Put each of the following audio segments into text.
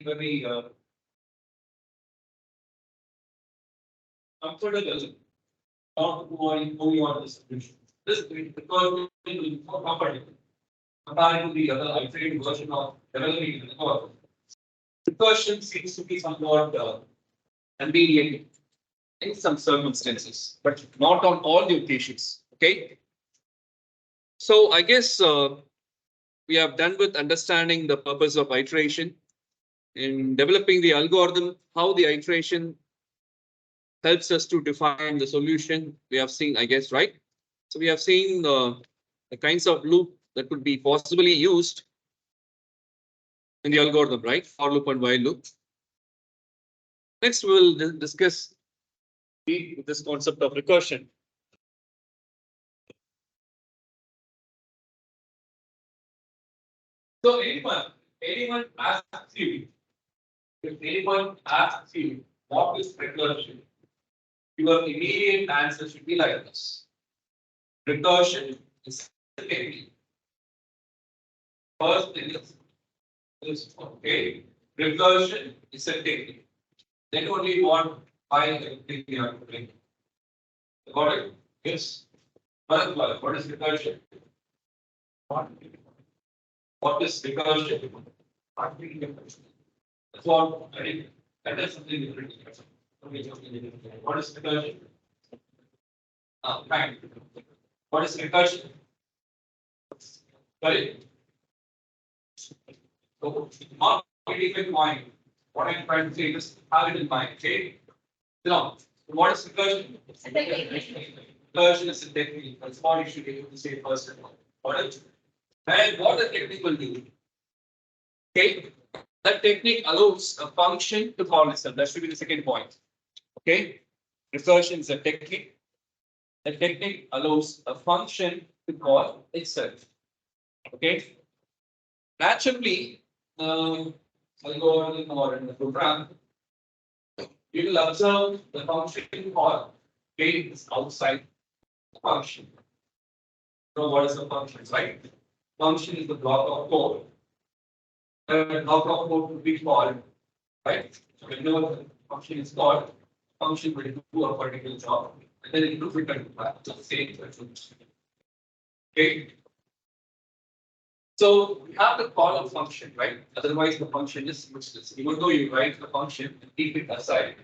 very comfortable not moving on the solution. This because it will be more comfortable compared to the other iterative version of developing the algorithm. Recursion seems to be somewhat convenient in some circumstances, but not on all the occasions. Okay. So I guess we have done with understanding the purpose of iteration in developing the algorithm, how the iteration helps us to define the solution. We have seen, I guess, right? So we have seen the kinds of loop that could be possibly used in the algorithm, right? For loop and while loop. Next, we will discuss this concept of recursion. So anyone asks you, if anyone asks you what is recursion, your immediate answer should be like this. Recursion is a technique. First thing is okay. Recursion is a technique. Then only why everything you have to bring. Got it? Yes. What is recursion? What is recursion? That's what I think. That is something different. What is recursion? Right. What is recursion? Sorry. So, not keep in mind. What I'm trying to say is have it in mind. Okay. Now, what is recursion? Recursion is a technique. That's what you should be able to say first of all. What is? And what the technique will do? Okay. That technique allows a function to call itself. That should be the second point. Okay. Recursion is a technique. The technique allows a function to call itself. Okay. Naturally, algorithm or in the program, you will observe the function call. Okay, is outside the function. So what is the function, right? Function is the block of code. The block of code will be called, right? So whenever the function is called, function will do a particular job, and then it will return back to the same function. Okay. So we have to call a function, right? Otherwise, the function is useless. Even though you write the function and keep it aside,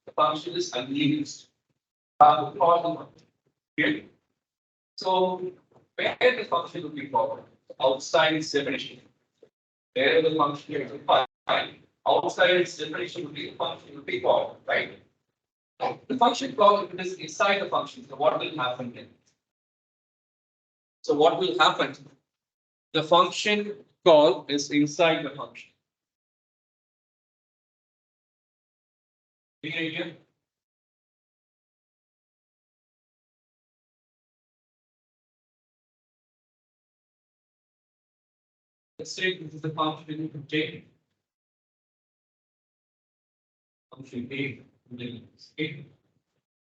the function is unused. Call the function. Okay. So where the function will be called? Outside its definition. Where the function is defined, outside its definition will be the function will be called, right? The function call if it is inside the function. So what will happen then? So what will happen? The function call is inside the function. Any idea? Let's say this is the function you take. Function A. Okay.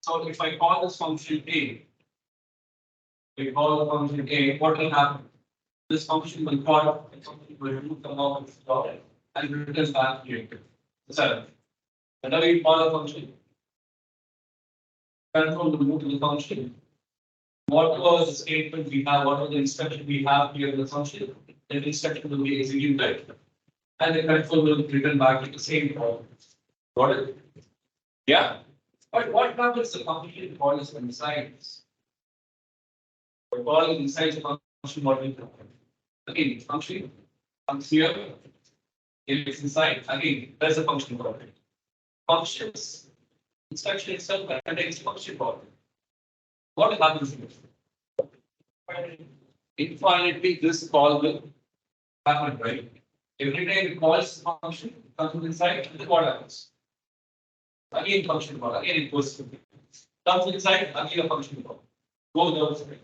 So if I call this function A, we call the function A, what will happen? This function will call, the function will remove the block of dot and return back here. So, whenever you call a function, control will move to the function. What was the statement we have? What was the instruction we have here in the function? The instruction will be executed, and the control will return back to the same problem. Got it? Yeah. But what happens the function call is inside this? We're calling inside the function what will happen? Again, function comes here. It is inside. Again, there's a function call. Functions instruction itself contains function call. What happens here? Infinitely, this call will happen, right? Every time it calls function, comes inside, and then what happens? Again, function call. Again, it goes comes inside. Again, a function call. Goes outside.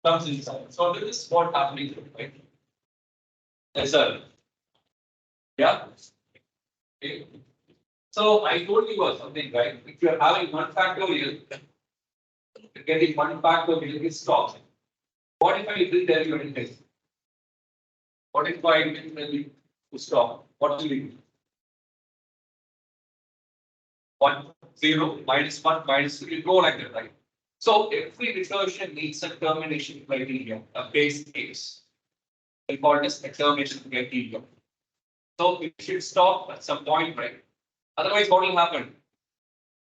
Comes inside. So this is what happening, right? Yes, sir. Yeah. Okay. So I told you about something, right? If you are having one factorial, getting one factorial is stopped. What if I didn't tell you anything? What if I didn't tell you to stop? What will you do? 1, 0, -1, -2, you go like that, right? So every recursion needs a termination criteria, a base case. We call this a termination criteria. So it should stop at some point, right? Otherwise, what will happen?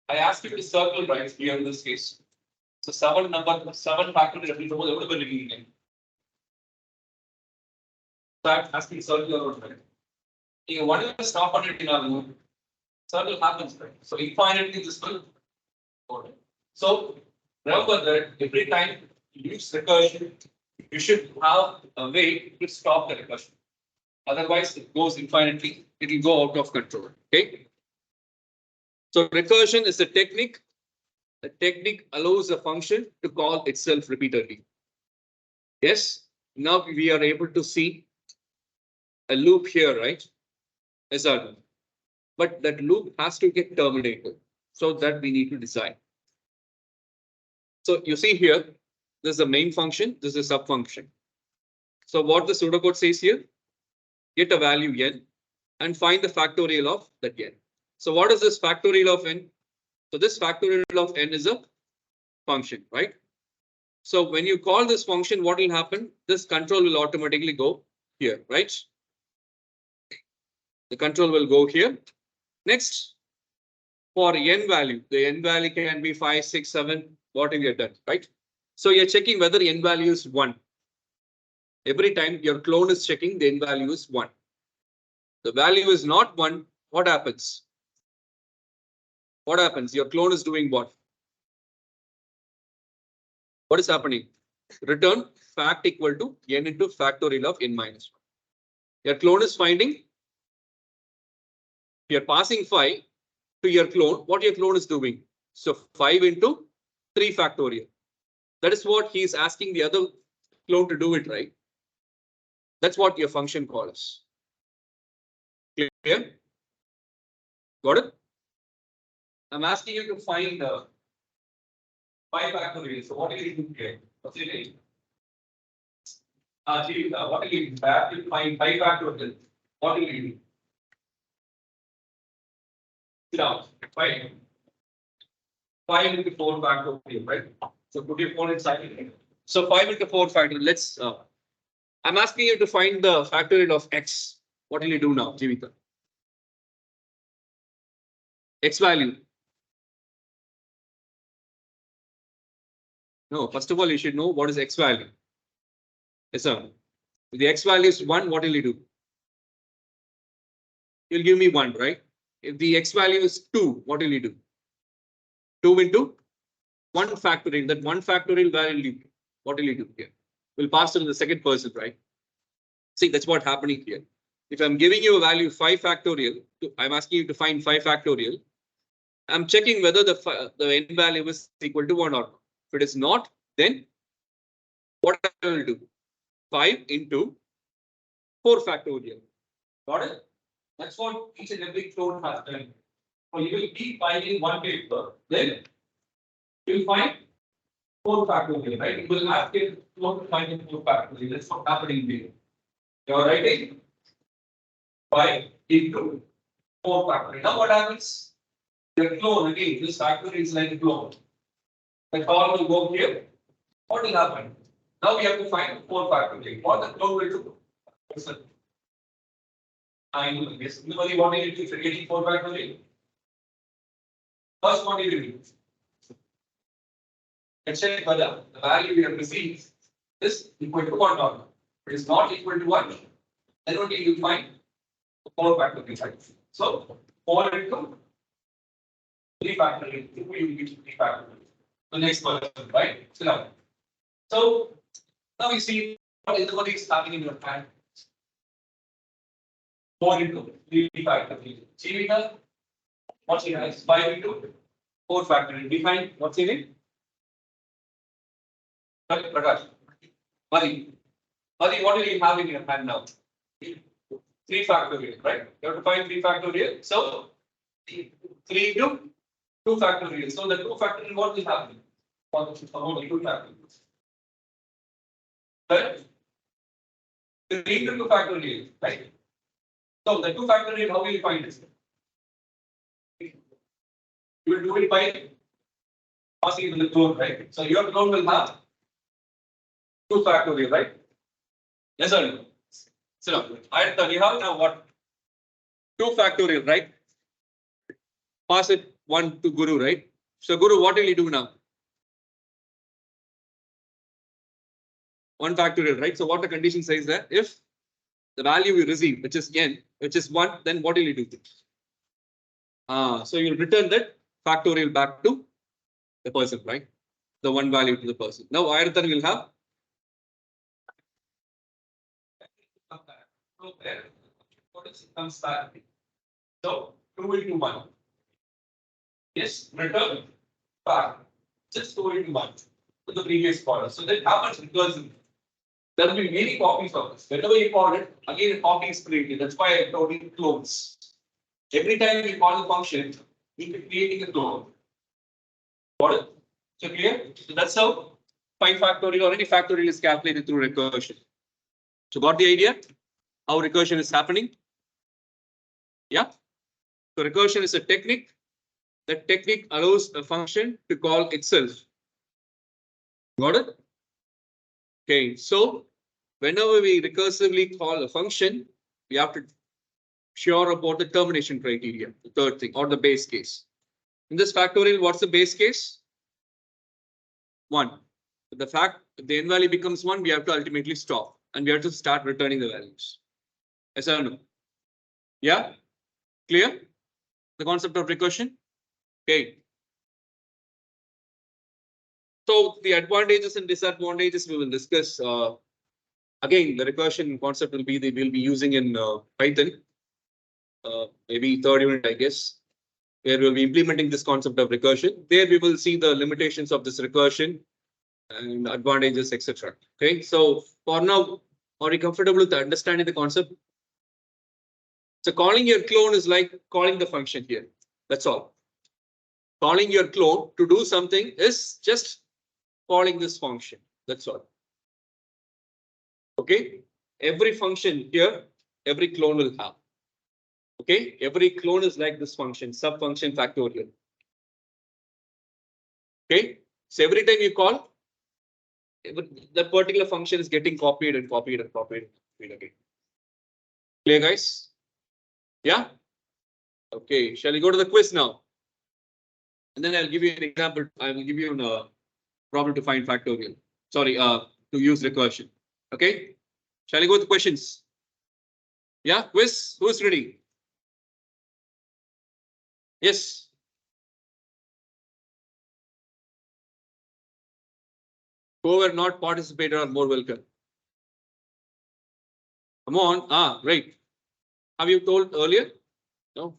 I ask you to circle right here in this case. So 7 factorial again. So I'm asking circle around, right? Whatever stop on it in our loop, circle happens, right? So infinitely this will go, right? So remember that every time you use recursion, you should have a way to stop the recursion. Otherwise, it goes infinitely, it will go out of control. Okay. So recursion is a technique. The technique allows a function to call itself repeatedly. Yes. Now we are able to see a loop here, right? SR. But that loop has to get terminated. So that we need to decide. So you see here, this is the main function, this is a sub function. So what the pseudocode says here, get a value n and find the factorial of that n. So what is this factorial of n? So this factorial of n is a function, right? So when you call this function, what will happen? This control will automatically go here, right? The control will go here. Next, for n value, the n value can be 5, 6, 7, what have you done, right? So you're checking whether n value is 1. Every time your clone is checking, the n value is 1. The value is not 1, what happens? What happens? Your clone is doing what? What is happening? Return fact equal to n into factorial of n minus 1. Your clone is finding, you're passing 5 to your clone, what your clone is doing. So 5 into 3 factorial. That is what he is asking the other clone to do it, right? That's what your function calls. Clear? Got it? I'm asking you to find 5 factorial. So what do you do here? What's your name? What do you have to find 5 factorial? What do you do? Sit down. 5. 5 into 4 factorial, right? So put your phone inside. So 5 into 4 factorial. Let's. I'm asking you to find the factorial of x. What will you do now, Jivika? X value. No, first of all, you should know what is x value. Yes, sir. If the x value is 1, what will you do? You'll give me 1, right? If the x value is 2, what will you do? 2 into 1 factorial. That 1 factorial value, what will you do here? We'll pass to the second person, right? See, that's what's happening here. If I'm giving you a value 5 factorial, I'm asking you to find 5 factorial. I'm checking whether the n value is equal to 1 or not. If it is not, then what I will do? 5 into 4 factorial. Got it? That's what each and every clone has done. So you will keep finding one paper, then you will find 4 factorial, right? You will ask it to find 4 factorial. That's what's happening here. You're writing 5 into 4 factorial. Now what happens? Your clone again, this factorial is like a clone. The call will go here. What will happen? Now we have to find 4 factorial. What the clone will do? Listen. I know this. Nobody wanted to create 4 factorial. First, what do you do? Let's check whether the value we have received is equal to 1 or not. If it is not equal to 1, then only you find 4 factorial. So 4 into 3 factorial. You will get 3 factorial. The next person, right? So now we see what is happening in your hand. 4 into 3 factorial. Jivika, what's in it? 5 into 4 factorial. Define what's in it? Prakash. Mari, what do you have in your hand now? 3 factorial, right? You have to find 3 factorial. So 3 into 2 factorial. So the 2 factorial, what will happen? About 2 factorial. Right? 3 into 2 factorial, right? So the 2 factorial, how will you find it? You will do it by passing in the clone, right? So your clone will have 2 factorial, right? Yes or no? So we have now what? 2 factorial, right? Pass it 1 to Guru, right? So Guru, what will he do now? 1 factorial, right? So what the condition says that if the value we receive, which is n, which is 1, then what will you do? So you'll return that factorial back to the person, right? The 1 value to the person. Now Er.R will have. So there, what is comes back? So 2 into 1. Yes, return back. Just 2 into 1 to the previous caller. So that happens recursive. There will be many copies of this. Whenever you call it, again a copy is created. That's why I told you clones. Every time you call the function, you are creating a clone. Got it? So clear? So that's how 5 factorial or any factorial is calculated through recursion. So got the idea? How recursion is happening? Yeah. So recursion is a technique. That technique allows a function to call itself. Got it? Okay. So whenever we recursively call a function, we have to sure about the termination criteria, the third thing, or the base case. In this factorial, what's the base case? 1. The fact if the n value becomes 1, we have to ultimately stop and we have to start returning the values. Yes or no? Yeah? Clear? The concept of recursion? Okay. So the advantages and disadvantages we will discuss. Again, the recursion concept will be we'll be using in Python. Maybe third unit, I guess, where we'll be implementing this concept of recursion. There we will see the limitations of this recursion and advantages, etc. Okay, so for now, are you comfortable with understanding the concept? So calling your clone is like calling the function here. That's all. Calling your clone to do something is just calling this function. That's all. Okay, every function here, every clone will have. Okay, every clone is like this function, subfunction factorial. Okay, so every time you call, that particular function is getting copied and copied and copied and copied again. Clear, guys? Yeah. Okay, shall we go to the quiz now? And then I'll give you an example. I will give you a problem to find factorial. Sorry, to use recursion. Okay, shall we go to the questions? Yeah, quiz. Who's ready? Yes. Whoever not participated are more welcome. Come on. Ah, right. Have you told earlier? No.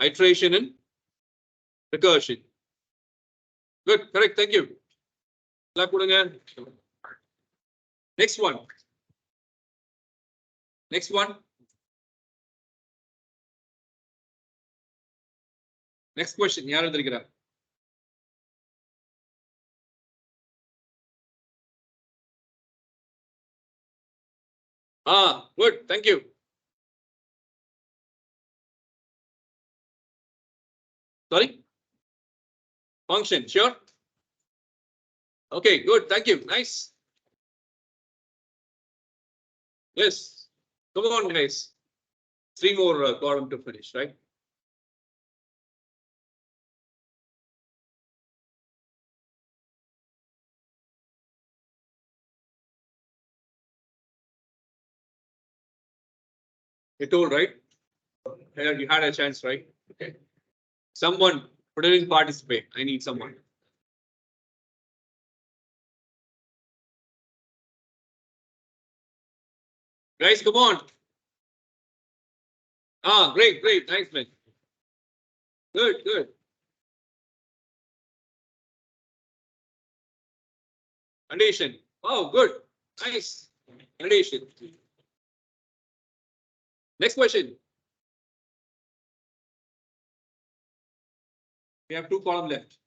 Iteration and recursion. Good. Correct. Thank you. Next one. Next one. Next question. Yaar andhirikira. Ah, good. Thank you. Sorry. Function. Sure. Okay. Good. Thank you. Nice. Yes. Come on, guys. 3 more column to finish, right? You told, right? You had a chance, right? Okay. Someone didn't participate. I need someone. Guys, come on. Ah, great, great. Thanks, man. Good, good. Condition. Oh, good. Nice. Condition. Next question. We have 2 columns left.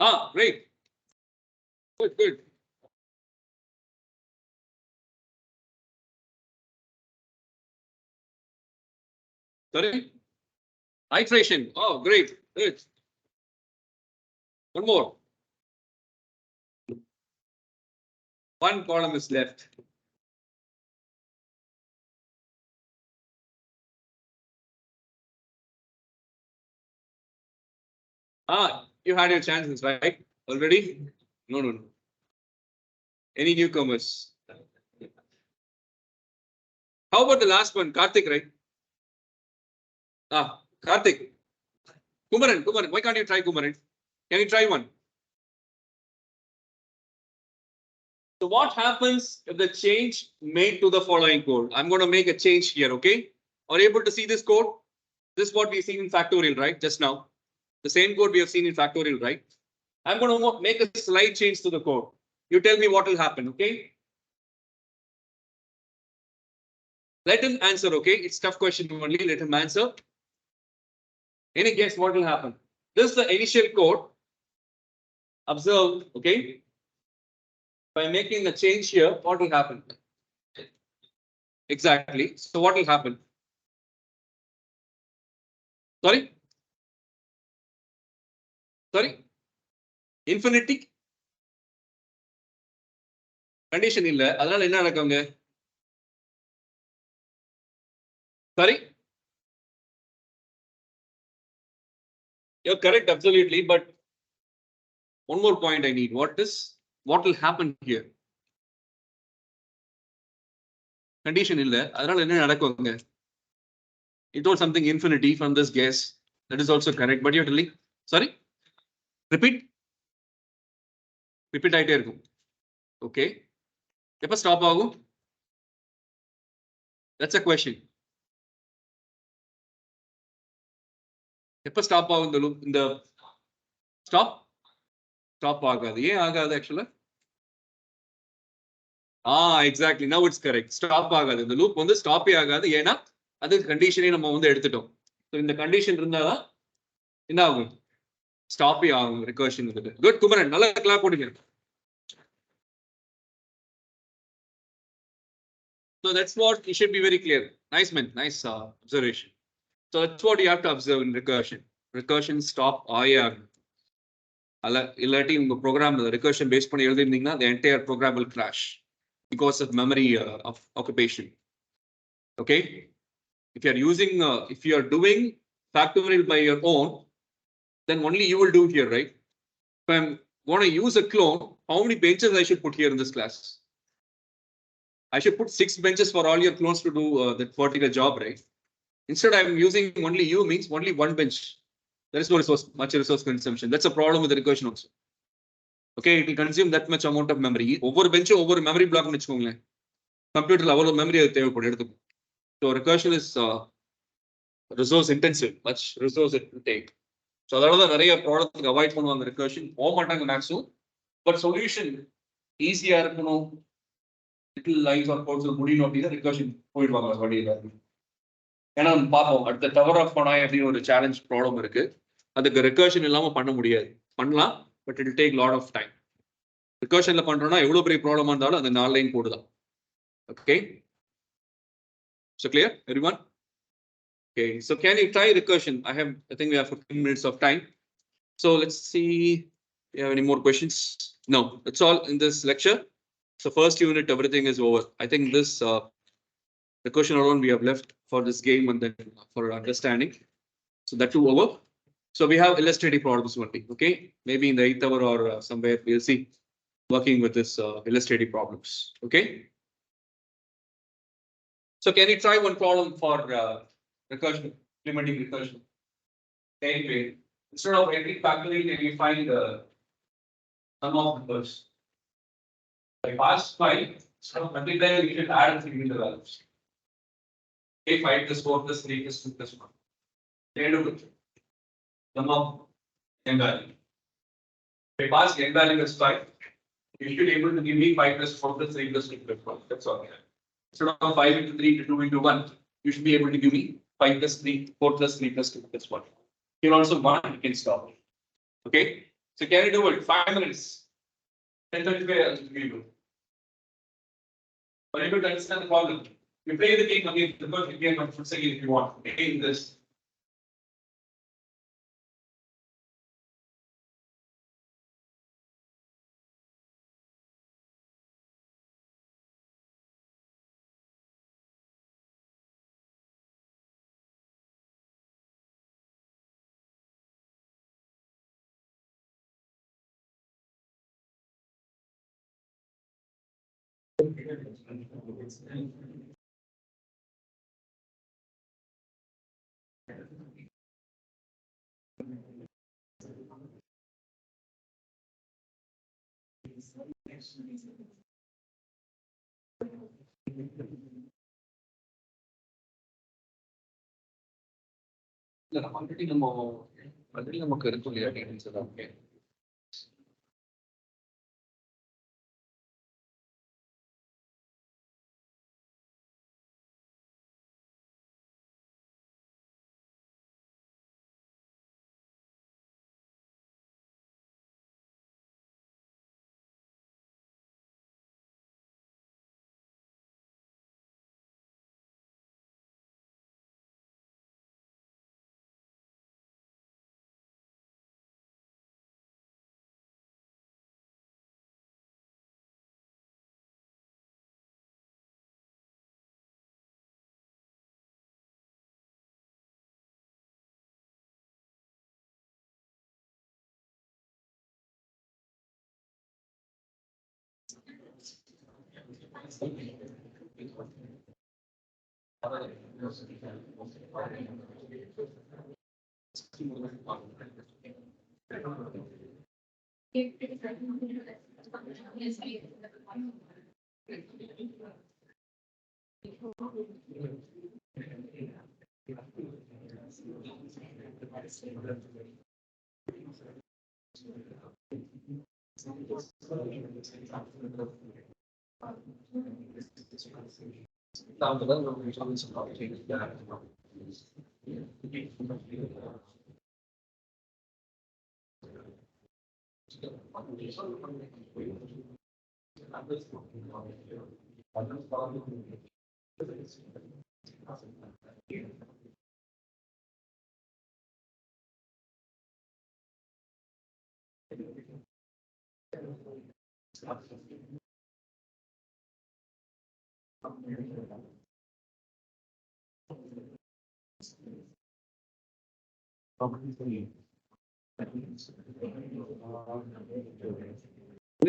Ah, great. Good, good. Sorry? Iteration. Oh, great. Good. One more. One column is left. Ah, you had your chances, right? Already? No, no, no. Any newcomers? How about the last one? Karthik, right? Ah, Karthik. Kumaran. Why can't you try Kumaran? Can you try one? So what happens if the change made to the following code? I'm going to make a change here, okay? Are you able to see this code? This is what we've seen in factorial, right? Just now. The same code we have seen in factorial, right? I'm going to make a slight change to the code. You tell me what will happen, okay? Let him answer, okay? It's tough question only. Let him answer. Any guess what will happen? This is the initial code. Observe, okay? By making a change here, what will happen? Exactly. So what will happen? Sorry? Sorry? Infinity? Condition இல்ல அதனால என்ன நடக்குங்க? Sorry? You're correct, absolutely. But one more point I need. What will happen here? Condition இல்ல அதனால என்ன நடக்குங்க? You told something infinity from this guess. That is also correct. But you're telling, sorry? Repeat. Repeat ஆயிட்டே இருக்கும். Okay. எப்ப stop ஆகும்? That's a question. எப்ப stop ஆகும் இந்த loop? இந்த stop ஆகாது. ஏன் ஆகாது actually? Exactly. Now it's correct. Stop ஆகாது. இந்த loop வந்து stop ஆகாது. ஏன்னா அது கண்டிஷனே நம்ம வந்து எடுத்துட்டோம். So இந்த கண்டிஷன் இருந்தாதான் என்ன ஆகும்? Stop ஆகும் recursion. Good, Kumaran. நல்லா clap போடுங்க. So that's what it should be very clear. Nice man. Nice observation. So that's what you have to observe in recursion. Recursion stop ஆகும். இல்லாட்டி உங்க program recursion based பண்ணி எழுதிருந்தீங்கன்னா the entire program will crash because of memory of occupation. Okay. If you are doing factorial by your own, then only you will do here, right? If I'm going to use a clone, how many benches I should put here in this class? I should put 6 benches for all your clones to do that particular job, right? Instead, I'm using only you means only one bench. There is no much resource consumption. That's a problem with the recursion also. Okay, it will consume that much amount of memory. Over bench, over memory block, computer level of memory. So recursion is resource intensive, much resource it will take. So அதனால தான் நிறைய ப்ராப்ளத்துக்கு avoid பண்ணுவாங்க recursion போக மாட்டாங்க maximum. But solution ஈஸியா இருக்கணும், little lines R quotes முடியணும் அப்படின்னா recursion போயிடுவாங்க வழியில. ஏன்னா பார்ப்போம் அடுத்த டவர் ஆஃப் பண்ணாய் அப்படின்னு ஒரு சேலஞ்ச் ப்ராப்ளம் இருக்கு. அதுக்கு recursion இல்லாம பண்ண முடியாது. பண்ணலாம், but it take lot of time. recursionல பண்றோம்னா எவ்வளவு பெரிய ப்ராப்ளமா இருந்தாலும் அந்த 4 லைன் கோடு தான். Okay, so clear everyone? Okay, so can you try recursion? I think we have 15 minutes of time. So let's see, you have any more questions? No, that's all in this lecture. So first unit, everything is over. I think this recursion alone we have left for this game and then for understanding. So that too over. So we have illustrative problems only. Okay, maybe in the 8th hour or somewhere we'll see working with this illustrative problems. Okay. So can you try one problem for recursion, implementing recursion? Anyway, instead of every factorial, can you find the sum of numbers? By past 5, instead of multiplying, we should add and subtract the values. Okay, 5 plus 4 plus 3 plus 2 plus 1. End of it. Sum of n value. By past n value is 5, you should be able to give me 5 plus 4 plus 3 plus 2 plus 1. That's all. Instead of 5 into 3 into 2 into 1, you should be able to give me 5 plus 3, 4 plus 3 plus 2 plus 1. Here also 1, you can stop. Okay. So can you do it? 5 minutes. 10:35 we do. But able to understand the problem. You play the game again, the first game of full second if you want. In this. Already நமக்கு இருக்கும் இல்லையா details எல்லாம் okay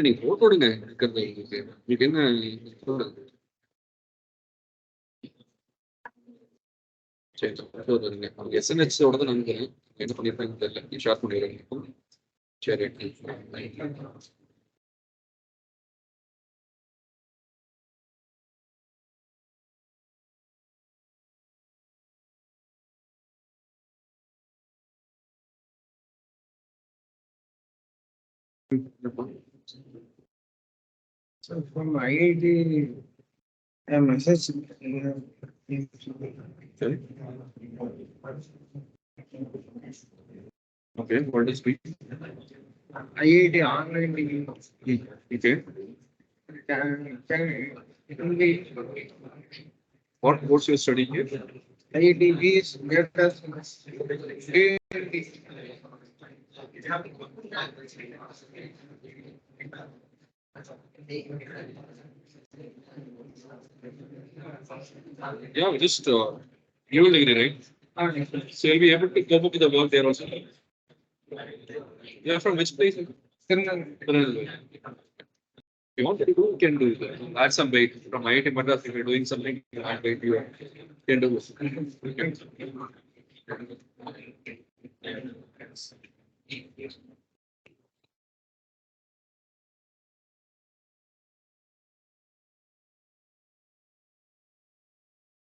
நீங்க photo எடுங்க இருக்கிறது உங்களுக்கு என்ன சரி அவங்க எஸ்என்ஹெச்சோட தான் நினைக்கிறேன் என்ன பண்ணிருப்பாங்க தெரியல ஷேர் பண்ணிடுறேன் சரி So from IIT, a message. Okay, what is speak? IIT online degree. Okay. Can be What course you're studying here? IIT is better. Yeah, just you will degree, right? So you'll be able to cope up with the work there also. You're from which place? Tirunelveli. If you want to do, you can do it. Add some weight from IIT Madras. If you're doing something, you add weight. You can do it.